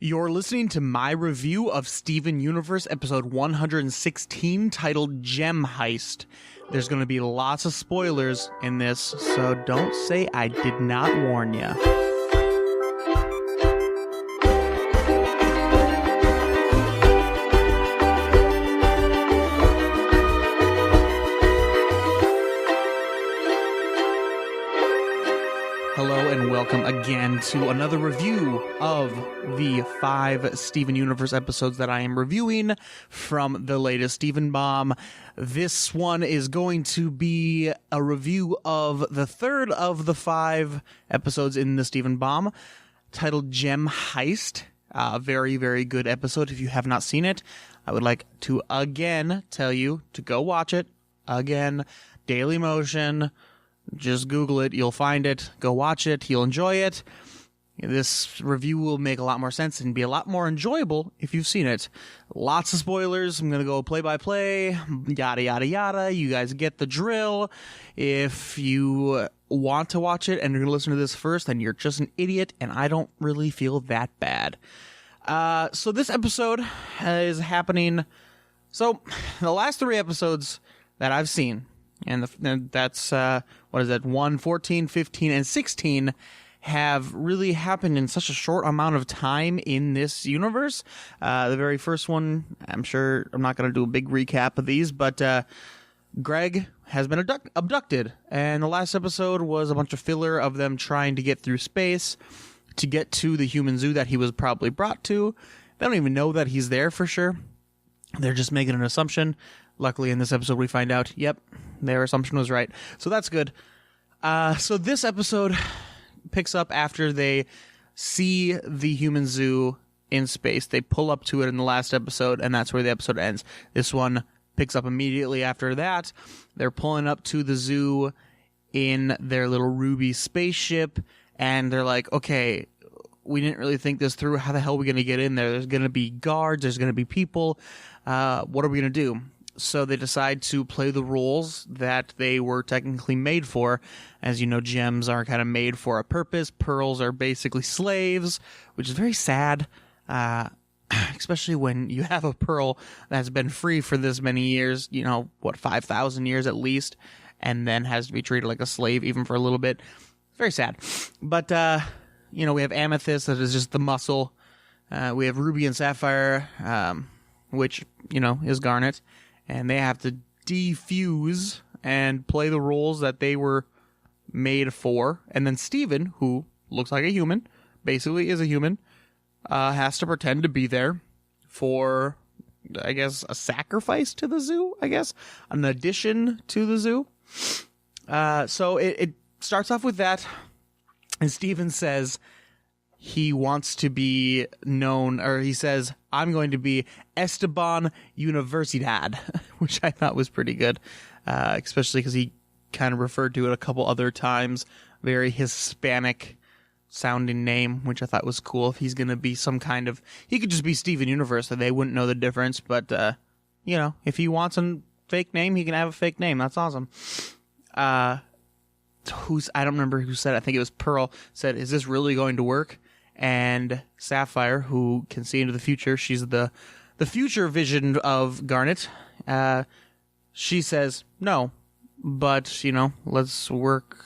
You're listening to my review of Steven Universe episode 116 titled Gem Heist. There's going to be lots of spoilers in this, so don't say I did not warn you. Hello and welcome again to another review of the 5 Steven Universe episodes that I am reviewing from the latest Steven Bomb. This one is going to be a review of the third of the 5 episodes in the Steven Bomb, titled Gem Heist. Very, very good episode. If you have not seen it, I would like to again tell you to go watch it. Again, Daily Motion. Just Google it. You'll find it. Go watch it. You'll enjoy it. This review will make a lot more sense and be a lot more enjoyable if you've seen it. Lots of spoilers. I'm going to go play-by-play, yada, yada, yada. You guys get the drill. If you want to watch it and you're going to listen to this first, then you're just an idiot, and I don't really feel that bad. So this episode is happening... So, the last 3 episodes that I've seen... And that's, 1, 14, 15, and 16 have really happened in such a short amount of time in this universe. The very first one, I'm sure I'm not going to do a big recap of these, but Greg has been abducted. And the last episode was a bunch of filler of them trying to get through space to get to the human zoo that he was probably brought to. They don't even know that he's there for sure. They're just making an assumption. Luckily, in this episode, we find out, yep, their assumption was right. So that's good. So this episode picks up after they see the human zoo in space. They pull up to it in the last episode, and that's where the episode ends. This one picks up immediately after that. They're pulling up to the zoo in their little Ruby spaceship, and they're like, okay, we didn't really think this through. How the hell are we going to get in there? There's going to be guards. There's going to be people. What are we going to do? So they decide to play the roles that they were technically made for. As you know, gems are kind of made for a purpose. Pearls are basically slaves, which is very sad, especially when you have a pearl that's been free for this many years, 5,000 years at least, and then has to be treated like a slave even for a little bit. Very sad. But, we have Amethyst, that is just the muscle. We have Ruby and Sapphire, which, is Garnet. And they have to defuse and play the roles that they were made for. And then Steven, who looks like a human, basically is a human, has to pretend to be there for, I guess, a sacrifice to the zoo, an addition to the zoo. So it starts off with that. And Steven says... he wants to be known, or he says, I'm going to be Esteban Universidad, which I thought was pretty good, especially because he kind of referred to it a couple other times. Very Hispanic-sounding name, which I thought was cool. If he's going to be some kind of... he could just be Steven Universe, and they wouldn't know the difference, but, if he wants a fake name, he can have a fake name. That's awesome. I don't remember who said it. I think it was Pearl, said, is this really going to work? And Sapphire, who can see into the future, she's the future vision of Garnet. She says, no, but, let's work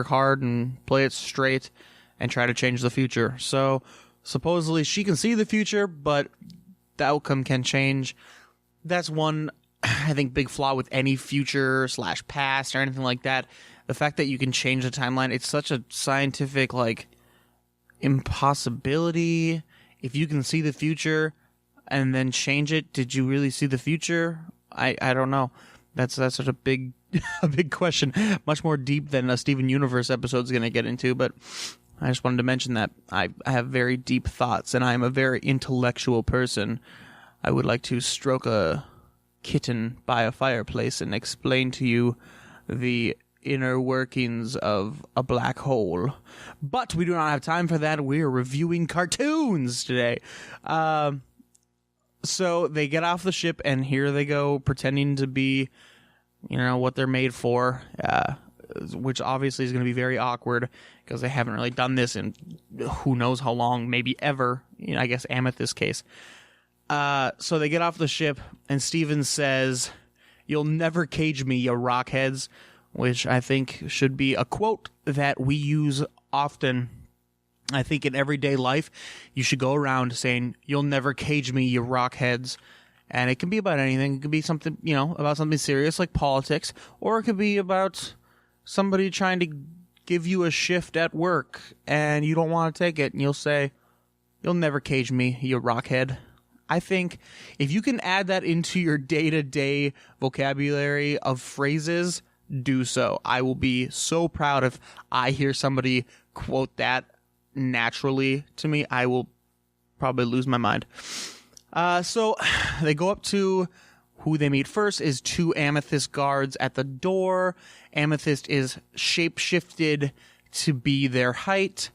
hard and play it straight and try to change the future. So supposedly she can see the future, but the outcome can change. That's one, I think, big flaw with any future/past or anything like that. The fact that you can change the timeline, it's such a scientific, impossibility. If you can see the future and then change it, did you really see the future? I don't know. That's such a big question. Much more deep than a Steven Universe episode is going to get into, but I just wanted to mention that I have very deep thoughts, and I'm a very intellectual person. I would like to stroke a kitten by a fireplace and explain to you the inner workings of a black hole. But we do not have time for that. We are reviewing cartoons today. So they get off the ship, and here they go pretending to be, what they're made for, which obviously is going to be very awkward because they haven't really done this in who knows how long, maybe ever, I guess Amethyst case. So they get off the ship, and Steven says, "You'll never cage me, you rockheads," which I think should be a quote that we use often. I think in everyday life, you should go around saying, "You'll never cage me, you rockheads." And it can be about anything. It could be something, about something serious like politics, or it could be about somebody trying to give you a shift at work and you don't want to take it, and you'll say, "You'll never cage me, you rockhead." I think if you can add that into your day-to-day vocabulary of phrases, do so. I will be so proud if I hear somebody quote that naturally to me. I will probably lose my mind. So they go up to who they meet first is 2 Amethyst guards at the door. Amethyst is shape-shifted to be their height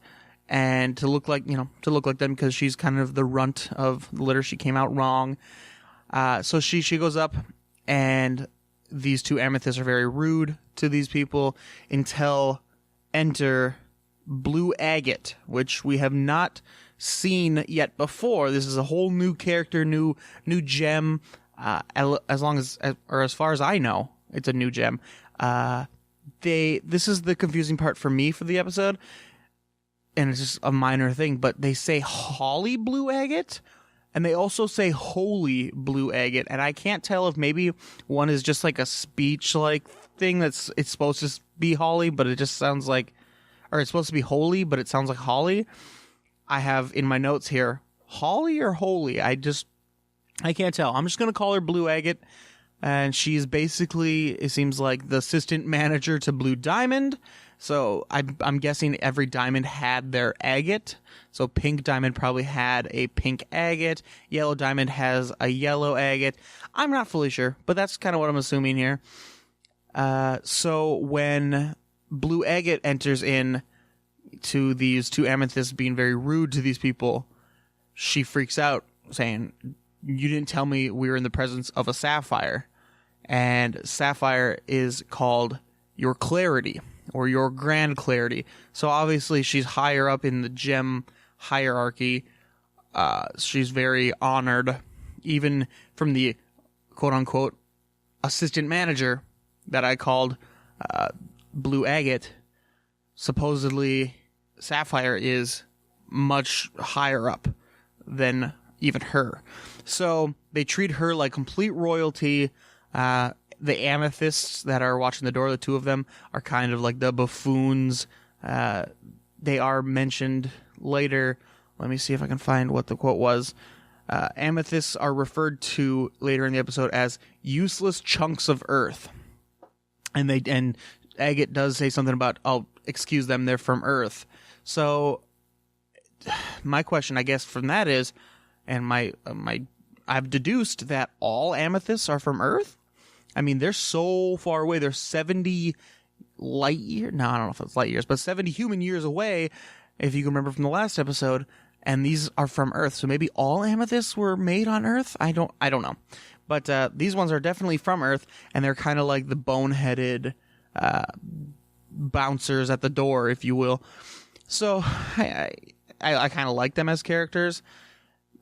and to look like them because she's kind of the runt of the litter. She came out wrong. So she goes up, and these 2 Amethysts are very rude to these people until enter Blue Agate, which we have not seen yet before. This is a whole new character, new gem. As far as I know, it's a new gem. This is the confusing part for me for the episode, and it's just a minor thing, but they say Holly Blue Agate, and they also say Holy Blue Agate, and I can't tell if maybe one is just like a speech-like thing it's supposed to be Holly, but it just sounds like, or it's supposed to be Holy, but it sounds like Holly. I have in my notes here, Holly or Holy, I can't tell. I'm just going to call her Blue Agate, and she's basically, it seems like, the assistant manager to Blue Diamond. So I'm guessing every diamond had their agate. So Pink Diamond probably had a pink agate. Yellow Diamond has a yellow agate. I'm not fully sure, but that's kind of what I'm assuming here. So when Blue Agate enters in to these 2 Amethysts being very rude to these people, she freaks out, saying, "You didn't tell me we were in the presence of a Sapphire." And Sapphire is called your clarity, or your grand clarity. So obviously she's higher up in the gem hierarchy. She's very honored, even from the quote-unquote assistant manager that I called Blue Agate. Supposedly Sapphire is much higher up than even her. So they treat her like complete royalty. The Amethysts that are watching the door, the 2 of them, are kind of like the buffoons. They are mentioned later. Let me see if I can find what the quote was. Amethysts are referred to later in the episode as useless chunks of earth. And Agate does say something about, "Oh, excuse them, they're from Earth." So my question, I guess, from that is, and I've deduced that all Amethysts are from Earth. I mean, they're so far away. They're 70 light years. No, I don't know if it's light years, but 70 human years away, if you can remember from the last episode. And these are from Earth. So maybe all Amethysts were made on Earth? I don't know. But these ones are definitely from Earth, and they're kind of like the boneheaded bouncers at the door, if you will. So I kind of like them as characters.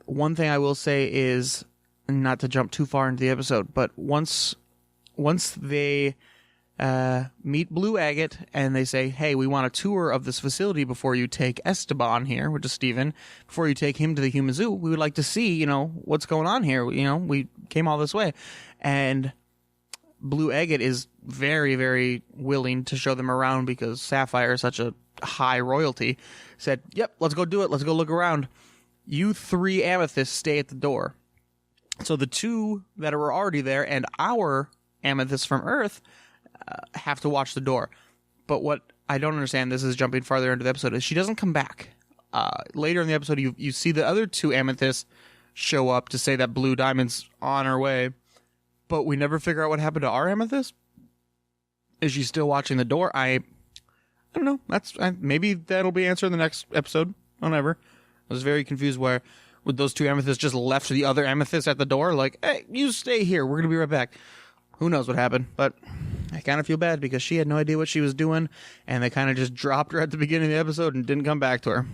One thing I will say is, not to jump too far into the episode, but once they meet Blue Agate and they say, "Hey, we want a tour of this facility before you take Esteban here," which is Steven, "before you take him to the human zoo. We would like to see, what's going on here. We came all this way." And Blue Agate is very, very willing to show them around because Sapphire is such a high royalty. Said, "Yep, let's go do it. Let's go look around. You 3 Amethysts stay at the door." So the 2 that were already there and our Amethysts from Earth have to watch the door. But what I don't understand, this is jumping farther into the episode, is she doesn't come back. Later in the episode, you see the other 2 Amethysts show up to say that Blue Diamond's on her way, but we never figure out what happened to our Amethyst. Is she still watching the door? I don't know. Maybe that'll be answered in the next episode. Whatever. I was very confused where would those 2 Amethysts just left the other Amethyst at the door, like, "Hey, you stay here. We're going to be right back." Who knows what happened, but I kind of feel bad because she had no idea what she was doing, and they kind of just dropped her at the beginning of the episode and didn't come back to her.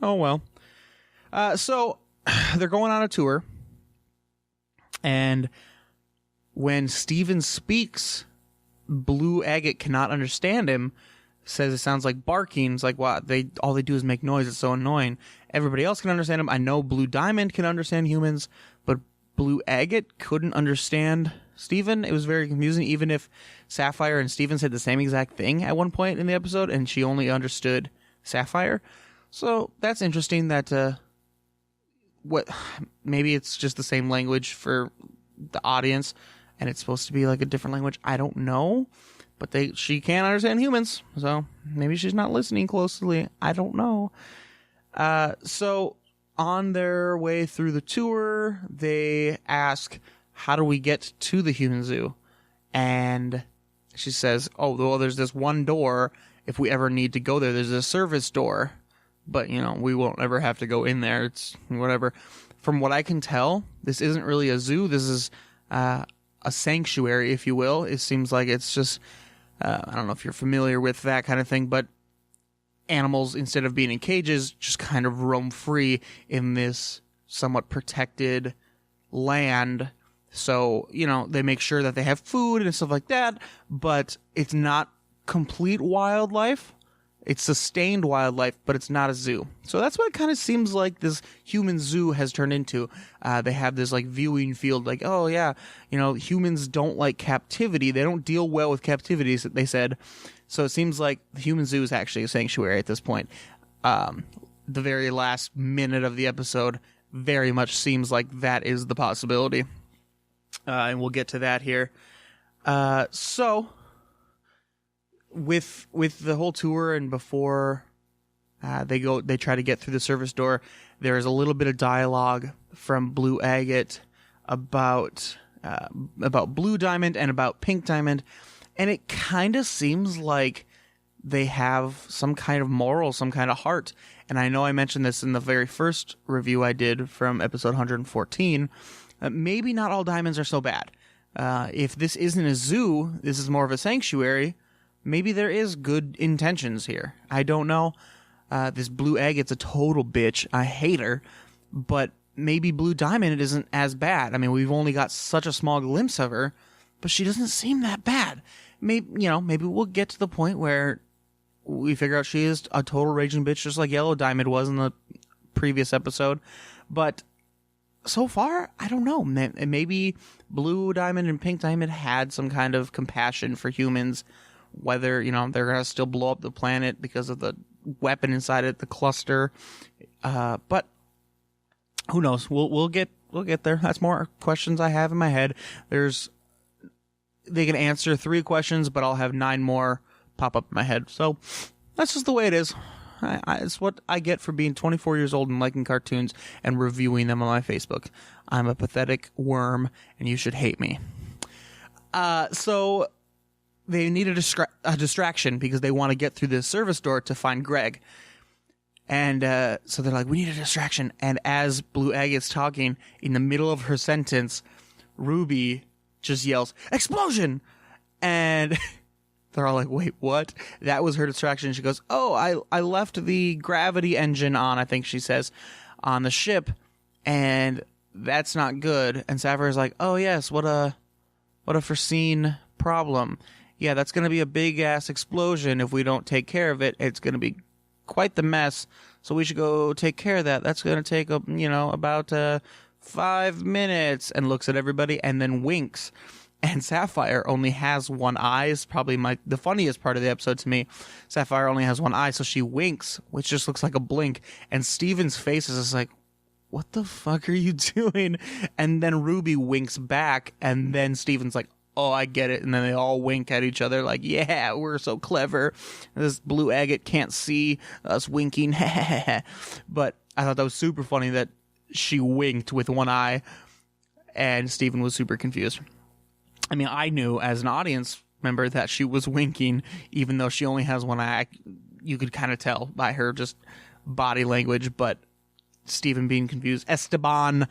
Oh, well. So they're going on a tour. And when Steven speaks, Blue Agate cannot understand him. Says it sounds like barking. It's like, wow, all they do is make noise. It's so annoying. Everybody else can understand him. I know Blue Diamond can understand humans, but Blue Agate couldn't understand Steven. It was very confusing, even if Sapphire and Steven said the same exact thing at one point in the episode, and she only understood Sapphire. So that's interesting that maybe it's just the same language for the audience, and it's supposed to be like a different language. I don't know, but she can't understand humans, so maybe she's not listening closely. I don't know. So on their way through the tour, they ask, how do we get to the human zoo? And she says, oh, well, there's this one door. If we ever need to go there, there's a service door. But, we won't ever have to go in there. It's whatever. From what I can tell, this isn't really a zoo. This is a sanctuary, if you will. It seems like it's just, I don't know if you're familiar with that kind of thing, but animals, instead of being in cages, just kind of roam free in this somewhat protected land. So, they make sure that they have food and stuff like that, but it's not complete wildlife. It's sustained wildlife, but it's not a zoo. So that's what it kind of seems like this human zoo has turned into. They have this like viewing field, like, oh yeah, humans don't like captivity. They don't deal well with captivity, they said. So it seems like the human zoo is actually a sanctuary at this point. The very last minute of the episode very much seems like that is the possibility. And we'll get to that here. So with the whole tour and before they try to get through the service door, there is a little bit of dialogue from Blue Agate about Blue Diamond and about Pink Diamond, and it kind of seems like they have some kind of moral, some kind of heart. And I know I mentioned this in the very first review I did from episode 114. Maybe not all diamonds are so bad. If this isn't a zoo, this is more of a sanctuary, maybe there is good intentions here. I don't know. This Blue Agate's a total bitch. I hate her. But maybe Blue Diamond isn't as bad. I mean, we've only got such a small glimpse of her, but she doesn't seem that bad. Maybe we'll get to the point where we figure out she is a total raging bitch, just like Yellow Diamond was in the previous episode. But so far, I don't know. Maybe Blue Diamond and Pink Diamond had some kind of compassion for humans, whether, they're going to still blow up the planet because of the weapon inside it, the cluster. But who knows? We'll get there. That's more questions I have in my head. They can answer 3 questions, but I'll have 9 more pop up in my head. So that's just the way it is. It's what I get for being 24 years old and liking cartoons and reviewing them on my Facebook. I'm a pathetic worm, and you should hate me. So they need a distraction because they want to get through this service door to find Greg. And so they're like, we need a distraction. And as Blue Agate's talking, in the middle of her sentence, Ruby just yells, "Explosion!" And they're all like, wait, what? That was her distraction. She goes, oh, I left the gravity engine on, I think she says, on the ship, and that's not good. And Sapphire's like, oh, yes, what a foreseen problem. Yeah, that's going to be a big-ass explosion if we don't take care of it. It's going to be quite the mess, so we should go take care of that. That's going to take, about 5 minutes, and looks at everybody and then winks. And Sapphire only has one eye. Is probably the funniest part of the episode to me. Sapphire only has one eye, so she winks, which just looks like a blink. And Steven's face is just like, what the fuck are you doing? And then Ruby winks back, and then Steven's like, oh, I get it. And then they all wink at each other like, yeah, we're so clever. This Blue Agate can't see us winking. But I thought that was super funny that she winked with one eye, and Steven was super confused. I mean, I knew as an audience member that she was winking, even though she only has one eye. You could kind of tell by her just body language, but Steven being confused, Esteban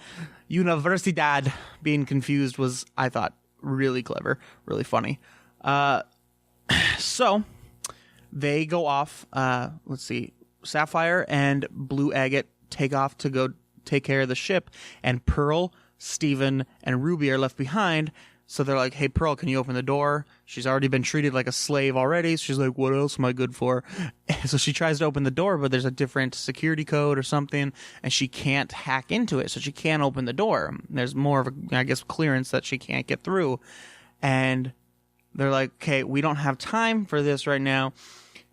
Universidad being confused was, I thought, really clever, really funny. So they go off. Let's see. Sapphire and Blue Agate take off to go take care of the ship, and Pearl, Steven, and Ruby are left behind. So they're like, hey, Pearl, can you open the door? She's already been treated like a slave already. So she's like, what else am I good for? So she tries to open the door, but there's a different security code or something, and she can't hack into it. So she can't open the door. There's more of a, I guess, clearance that she can't get through. And they're like, okay, we don't have time for this right now.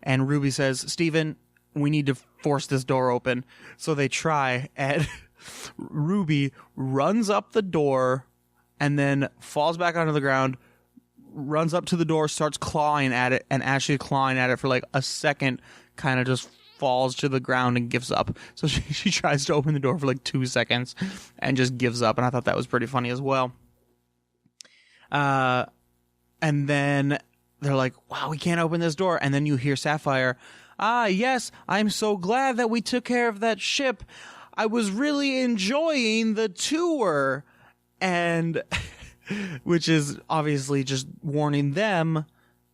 And Ruby says, Steven, we need to force this door open. So they try, and Ruby runs up the door and then falls back onto the ground, runs up to the door, starts clawing at it, and actually clawing at it for like a second, kind of just falls to the ground and gives up. So she tries to open the door for like 2 seconds and just gives up, and I thought that was pretty funny as well. And then they're like, wow, we can't open this door. And then you hear Sapphire, yes, I'm so glad that we took care of that ship. I was really enjoying the tour. And which is obviously just warning them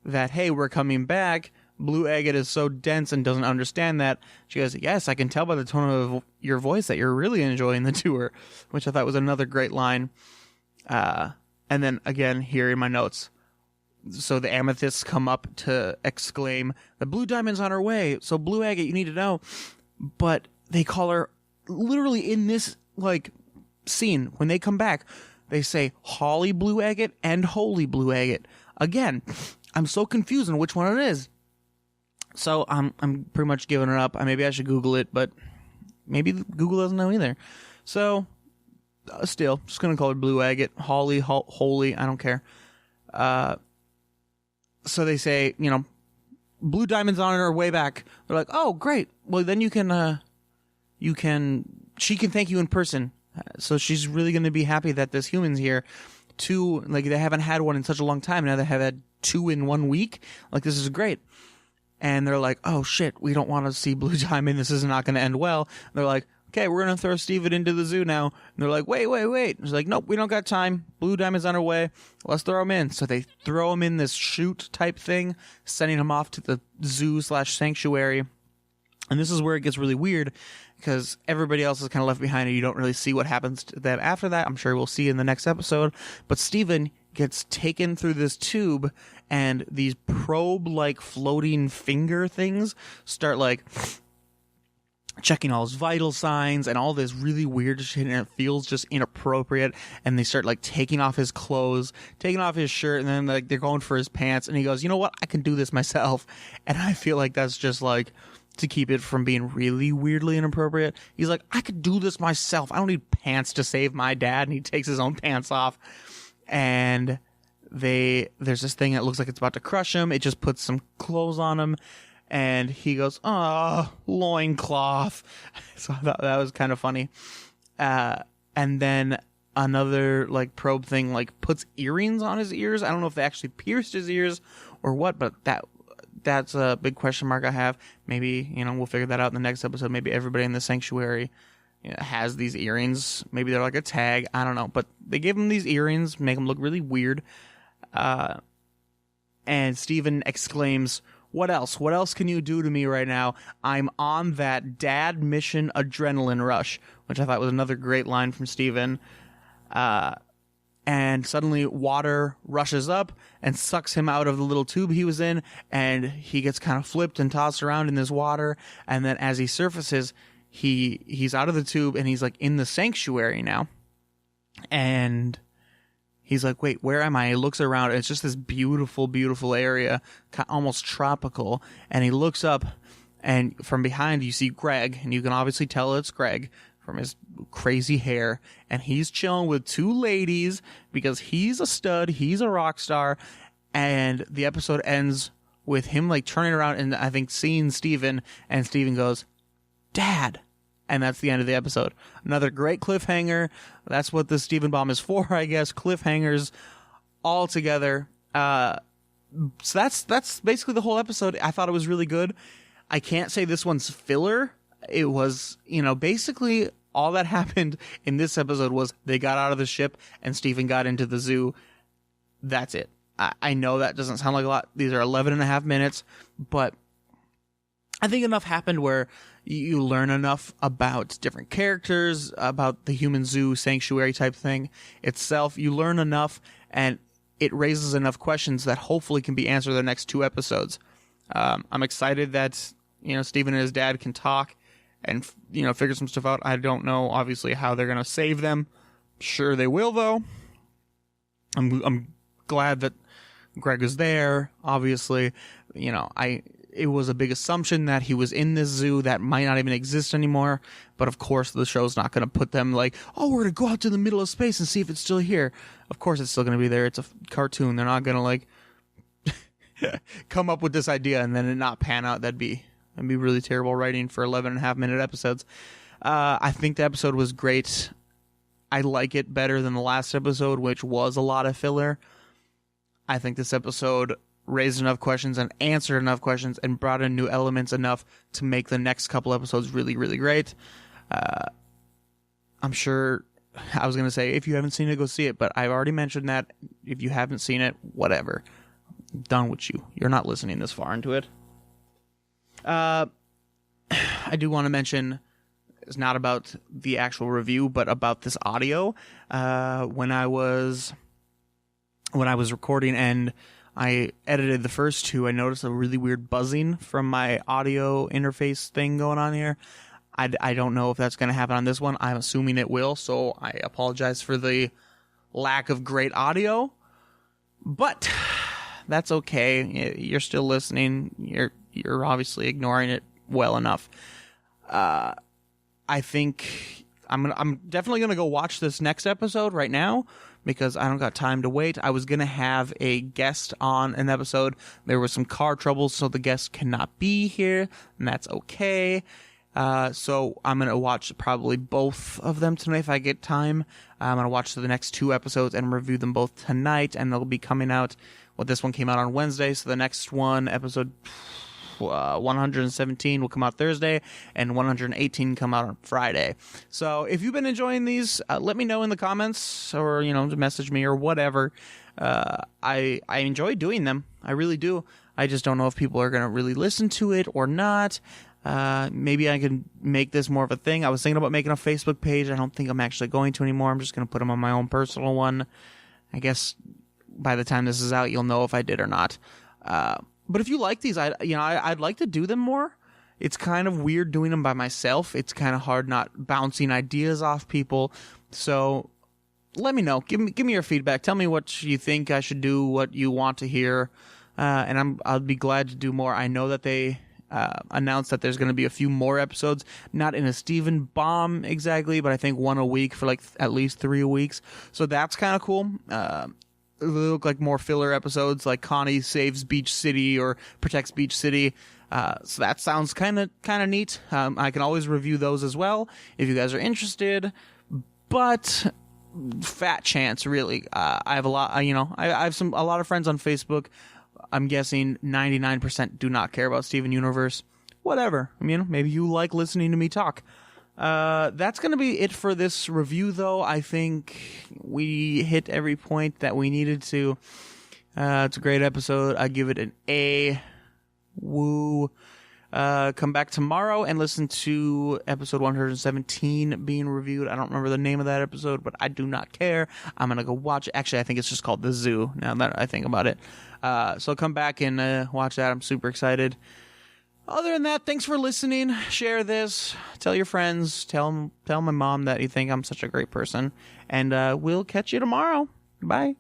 that, hey, we're coming back. Blue Agate is so dense and doesn't understand that. She goes, yes, I can tell by the tone of your voice that you're really enjoying the tour, which I thought was another great line. And then again, here in my notes, so the amethysts come up to exclaim, the blue diamond's on her way. So Blue Agate, you need to know. But they call her literally in this like scene, when they come back, they say Holly Blue Agate and Holy Blue Agate. Again, I'm so confused on which one it is. So I'm pretty much giving it up. Maybe I should Google it, but maybe Google doesn't know either. So still, just gonna call her Blue Agate, Holly, Holy. I don't care. So they say, Blue Diamond's on her way back. They're like, oh great. Well then she can thank you in person. So she's really going to be happy that this human's here. They haven't had one in such a long time. Now they have had 2 in 1 week. Like, this is great. And they're like, oh shit, we don't want to see Blue Diamond. This is not going to end well. And they're like, okay, we're going to throw Steven into the zoo now. And they're like, wait. It's like, nope, we don't got time. Blue Diamond's on her way. Let's throw him in. So they throw him in this chute type thing, sending him off to the zoo/sanctuary. And this is where it gets really weird, because everybody else is kind of left behind and you don't really see what happens to them after that. I'm sure we'll see in the next episode. But Steven gets taken through this tube, and these probe-like floating finger things start, like, checking all his vital signs and all this really weird shit, and it feels just inappropriate. And they start, like, taking off his clothes, taking off his shirt, and then, like, they're going for his pants. And he goes, you know what? I can do this myself. And I feel like that's just, like, to keep it from being really weirdly inappropriate. He's like, I could do this myself. I don't need pants to save my dad. And he takes his own pants off. And there's this thing that looks like it's about to crush him. It just puts some clothes on him. And he goes, loincloth. So I thought that was kind of funny. And then another like probe thing like puts earrings on his ears. I don't know if they actually pierced his ears or what, but that's a big question mark I have. Maybe, we'll figure that out in the next episode. Maybe everybody in the sanctuary has these earrings. Maybe they're like a tag. I don't know. But they give him these earrings, make him look really weird. And Steven exclaims, what else? What else can you do to me right now? I'm on that dad mission adrenaline rush, which I thought was another great line from Steven. And suddenly water rushes up and sucks him out of the little tube he was in, and he gets kind of flipped and tossed around in this water. And then as he surfaces, he's out of the tube, and he's like in the sanctuary now. And he's like, wait, where am I? He looks around, and it's just this beautiful, beautiful area, almost tropical. And he looks up, and from behind you see Greg, and you can obviously tell it's Greg from his crazy hair, and he's chilling with 2 ladies because he's a stud, he's a rock star. And the episode ends with him like turning around and I think seeing Steven, and Steven goes, Dad. And that's the end of the episode. Another great cliffhanger. That's what the Steven Bomb is for, I guess. Cliffhangers all together. So that's basically the whole episode. I thought it was really good. I can't say this one's filler. It was, basically all that happened in this episode was they got out of the ship and Steven got into the zoo. That's it. I know that doesn't sound like a lot. These are 11 and a half minutes, but I think enough happened where you learn enough about different characters, about the human zoo sanctuary type thing itself. You learn enough, and it raises enough questions that hopefully can be answered in the next 2 episodes. I'm excited that, Steven and his dad can talk and, figure some stuff out. I don't know, obviously, how they're going to save them. Sure they will, though. I'm glad that Greg is there, obviously. It was a big assumption that he was in this zoo that might not even exist anymore. But of course, the show's not going to put them like, oh, we're going to go out to the middle of space and see if it's still here. Of course, it's still going to be there. It's a cartoon. They're not going to like come up with this idea and then it not pan out. That'd be really terrible writing for 11.5-minute episodes. I think the episode was great. I like it better than the last episode, which was a lot of filler. I think this episode raised enough questions and answered enough questions and brought in new elements enough to make the next couple episodes really, really great. I'm sure I was going to say, if you haven't seen it, go see it, but I've already mentioned that. If you haven't seen it, whatever. I'm done with you. You're not listening this far into it. I do want to mention, it's not about the actual review, but about this audio. When I was recording and I edited the first 2, I noticed a really weird buzzing from my audio interface thing going on here. I don't know if that's going to happen on this one. I'm assuming it will, so I apologize for the lack of great audio. But that's okay. You're still listening. You're obviously ignoring it well enough. I think I'm definitely going to go watch this next episode right now, because I don't got time to wait. I was going to have a guest on an episode. There was some car trouble, so the guest cannot be here, and that's okay. So I'm going to watch probably both of them tonight if I get time. I'm going to watch the next 2 episodes and review them both tonight, and they'll be coming out. Well, this one came out on Wednesday, so the next one, episode 117 will come out Thursday, and 118 come out on Friday. So if you've been enjoying these, let me know in the comments, or message me or whatever. I enjoy doing them. I really do. I just don't know if people are going to really listen to it or not. Maybe I can make this more of a thing. I was thinking about making a Facebook page. I don't think I'm actually going to anymore. I'm just going to put them on my own personal one. I guess by the time this is out, you'll know if I did or not. But if you like these, I'd like to do them more. It's kind of weird doing them by myself. It's kind of hard not bouncing ideas off people. So let me know. Give me your feedback. Tell me what you think I should do, what you want to hear, and I'll be glad to do more. I know that they announced that there's going to be a few more episodes, not in a Steven bomb exactly, but I think 1 a week for like at least 3 weeks. So that's kind of cool. They look like more filler episodes, like Connie saves Beach City or protects Beach City. So that sounds kind of neat. I can always review those as well if you guys are interested. But fat chance, really. I have a lot. I have a lot of friends on Facebook. I'm guessing 99% do not care about Steven Universe. Whatever. Maybe you like listening to me talk. That's going to be it for this review, though. I think we hit every point that we needed to. It's a great episode. I give it an A. Woo. Come back tomorrow and listen to episode 117 being reviewed. I don't remember the name of that episode, but I do not care. I'm going to go watch it. Actually, I think it's just called The Zoo, now that I think about it. So come back and watch that. I'm super excited. Other than that, thanks for listening. Share this. Tell your friends. Tell my mom that you think I'm such a great person. And we'll catch you tomorrow. Bye.